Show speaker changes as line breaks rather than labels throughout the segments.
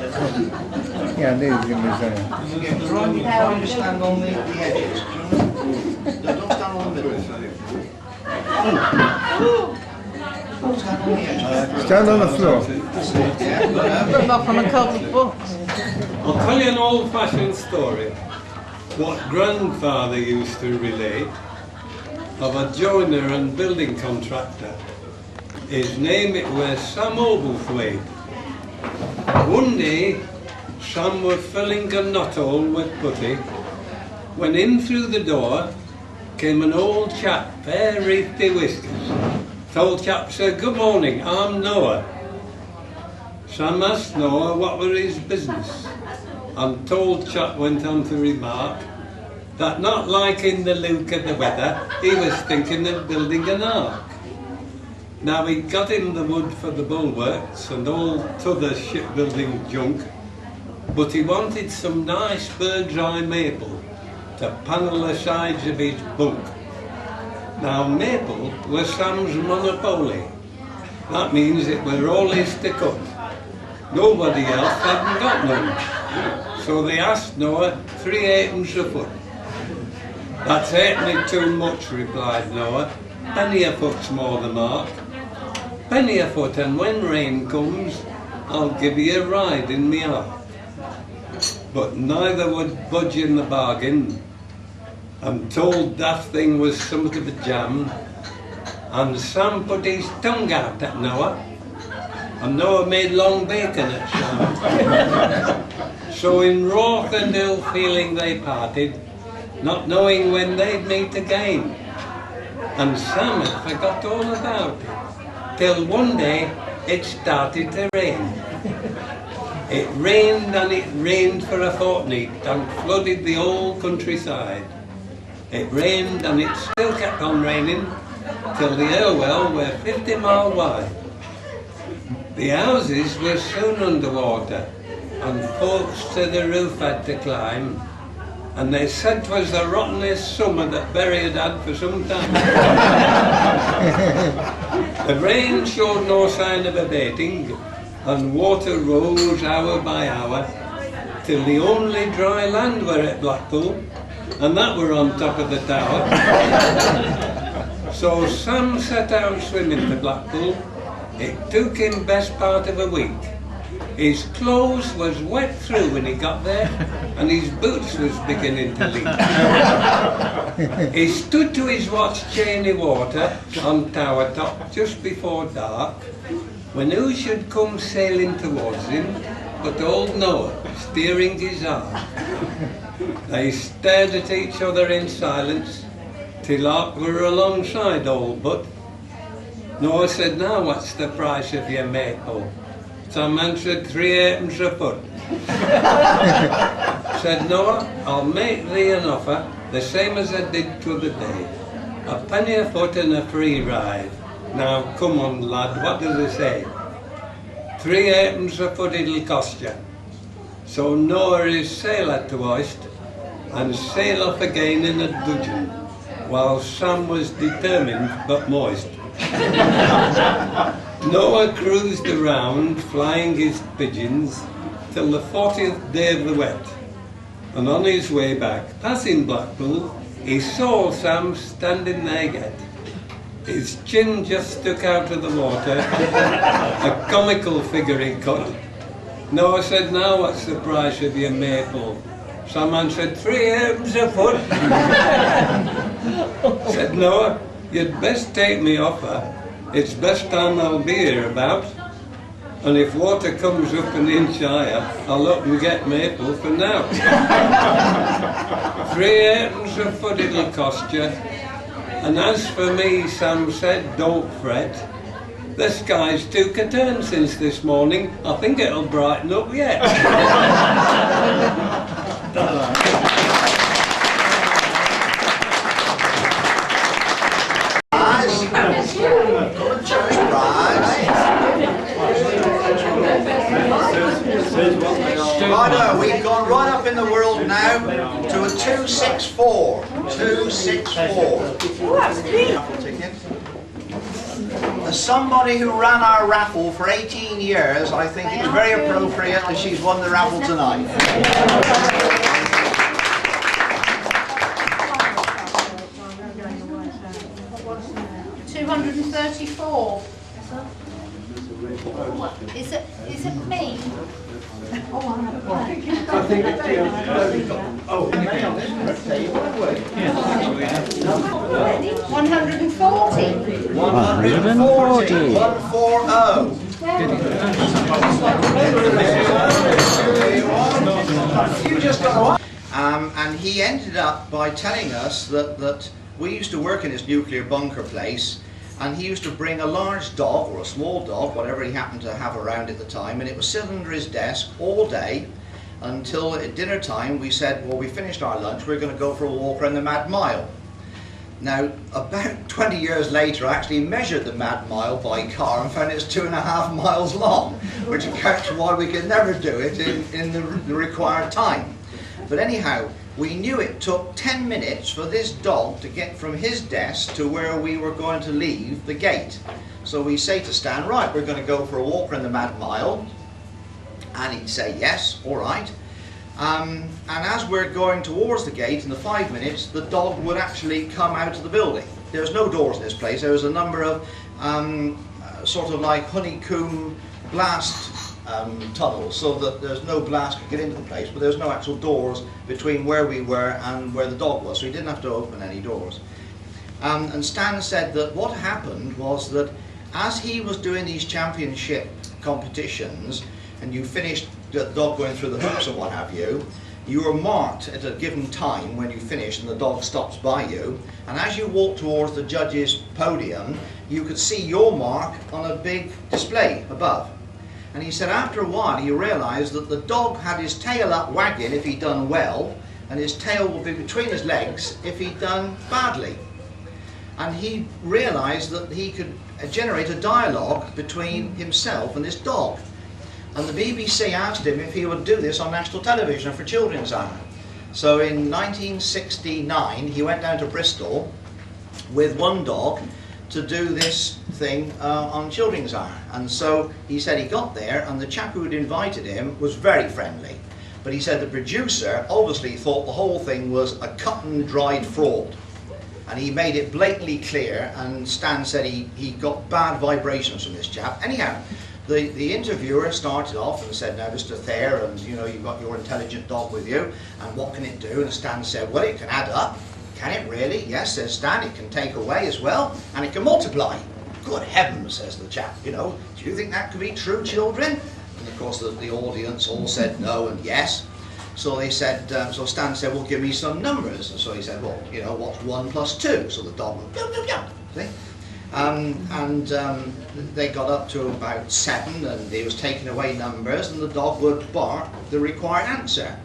Yeah, there is in this area.
Try to stand on the edges. Don't stand on the middle. Stand on the edge.
Stand on the floor.
But not from a covered book.
I'll tell you an old-fashioned story. What grandfather used to relate of a joiner and building contractor. His name it was Sam Oglethwaite. One day, Sam was filling a knothole with putty when in through the door came an old chap, fair wreathy whiskers. The old chap said, "Good morning, I'm Noah." Sam asked Noah what were his business, and the old chap went on to remark that not liking the look of the weather, he was thinking of building an ark. Now he'd got him the wood for the bulwarks and all t'other shipbuilding junk, but he wanted some nice bird's eye maple to panel the sides of his bunk. Now maple was Sam's monopoly. That means it were all his to cut. Nobody else hadn't got none. So they asked Noah 3 halfpence a foot. "That's halfpenny too much," replied Noah. "Penny a foot's more the mark. Penny a foot, and when rain comes, I'll give you a ride in me ark." But neither would budge in the bargain, and told that thing was something of a jam. And Sam put his tongue out at Noah, and Noah made long bacon at Sam. So in wrath and ill feeling they parted, not knowing when they'd meet again. And Sam had forgot all about it, till one day it started to rain. It rained and it rained for a fortnight and flooded the whole countryside. It rained and it still kept on raining till the Irwell were 50 miles wide. The houses were soon underwater and folks to the roof had to climb, and they said 'twas the rottenest summer that Berry had had for some time. The rain showed no sign of abating, and water rose hour by hour, till the only dry land were at Blackpool, and that were on top of the tower. So Sam set out swimming to Blackpool. It took him best part of a week. His clothes was wet through when he got there, and his boots was beginning to leak. He stood to his watch chain of water on tower top just before dark, when who should come sailing towards him but old Noah steering his ark. They stared at each other in silence till Ark were alongside old Butt. Noah said, "Now what's the price of your maple?" Sam answered, 3 halfpence a foot. Said Noah, "I'll make thee an offer, the same as I did t'other day. A penny a foot and a free ride. Now come on lad, what does it say? 3 halfpence a foot it'll cost you." So Noah his sail had to hoist and sail off again in a dudgeon, while Sam was determined but moist. Noah cruised around, flying his pigeons, till the 40th day of the wet, and on his way back, passing Blackpool, he saw Sam standing there yet. His chin just stuck out of the water, a comical figure he cut. Noah said, "Now what's the price of your maple?" Sam answered, 3 halfpence a foot. Said Noah, "You'd best take me offer. It's best time I'll be here about. And if water comes up an inch higher, I'll up and get maple for now." 3 halfpence a foot it'll cost you. And as for me, Sam said, "Don't fret. The sky's took a turn since this morning. I think it'll brighten up yet."
Righto, we've gone right up in the world now to a 264. 264.
Oh, that's big.
Ticket. as somebody who ran our raffle for 18 years, I think it's very appropriate that she's won the raffle tonight.
234. Is it me?
I think it's oh,
140.
140. 140. You just got and he ended up by telling us that we used to work in his nuclear bunker place, and he used to bring a large dog or a small dog, whatever he happened to have around at the time, and it was sitting under his desk all day until at dinner time we said, well, we finished our lunch, we're going to go for a walk around the Mad Mile. Now, about 20 years later, I actually measured the Mad Mile by car and found it's 2.5 miles long, which accounts for why we could never do it in the required time. But anyhow, we knew it took 10 minutes for this dog to get from his desk to where we were going to leave the gate. So we say to Stan, right, we're going to go for a walk around the Mad Mile. And he'd say, yes, all right. And as we're going towards the gate in the 5 minutes, the dog would actually come out of the building. There's no doors in this place. There was a number of sort of like honeycomb blast tunnels, so that there's no blast could get into the place, but there's no actual doors between where we were and where the dog was, so he didn't have to open any doors. And Stan said that what happened was that as he was doing these championship competitions, and you finished the dog going through the hoops and what have you, you were marked at a given time when you finish and the dog stops by you, and as you walk towards the judges' podium, you could see your mark on a big display above. And he said after a while he realised that the dog had his tail up wagging if he'd done well, and his tail would be between his legs if he'd done badly. And he realised that he could generate a dialogue between himself and this dog. And the BBC asked him if he would do this on national television for Children's Hour. So in 1969 he went down to Bristol with one dog to do this thing on Children's Hour. And so he said he got there, and the chap who had invited him was very friendly. But he said the producer obviously thought the whole thing was a cut and dried fraud. And he made it blatantly clear, and Stan said he got bad vibrations from this chap. Anyhow, the interviewer started off and said, now Mr. Thayer, and you know, you've got your intelligent dog with you, and what can it do? And Stan said, well, it can add up. Can it really? Yes, says Stan, it can take away as well, and it can multiply. Good heavens, says the chap, you know, do you think that could be true, children? And of course the audience all said no and yes. So they said, so Stan said, well, give me some numbers. And so he said, well, you know, what's 1 plus 2? So the dog went, yum, yum, yum, see? They got up to about 7, and he was taking away numbers, and the dog would bark the required answer.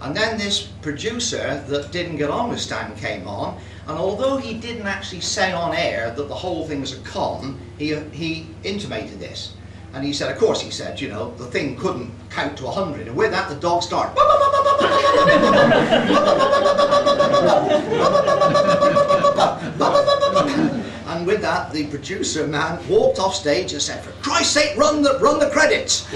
And then this producer that didn't get on with Stan came on, and although he didn't actually say on air that the whole thing was a con, he intimated this. And he said, of course, he said, you know, the thing couldn't count to 100, and with that the dog started. And with that, the producer man walked off stage and said, for Christ's sake, run the credits.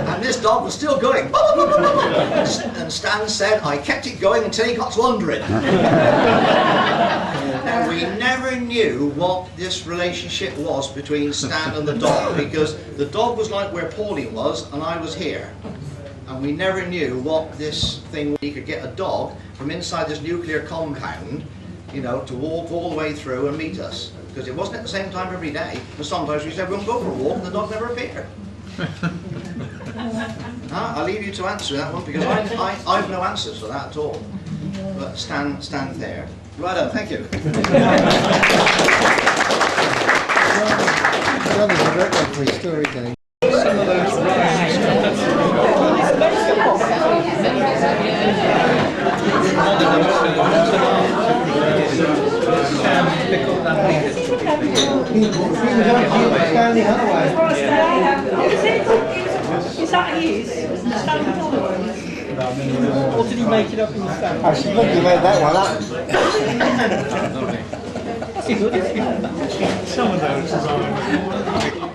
And this dog was still going. And Stan said, I kept it going until he got to 100. Now, we never knew what this relationship was between Stan and the dog, because the dog was like where Pauline was and I was here. And we never knew what this thing was. He could get a dog from inside this nuclear compound, you know, to walk all the way through and meet us. Because it wasn't at the same time every day. But sometimes we said, we'll go for a walk, and the dog never appeared. I'll leave you to answer that one, because I've no answers for that at all. But stand there. Right on, thank you.
John is a very storytelling.
Some of those
Is that his? Or did he make it up in the stand?
I should look, you made that one up.
That's Some of those are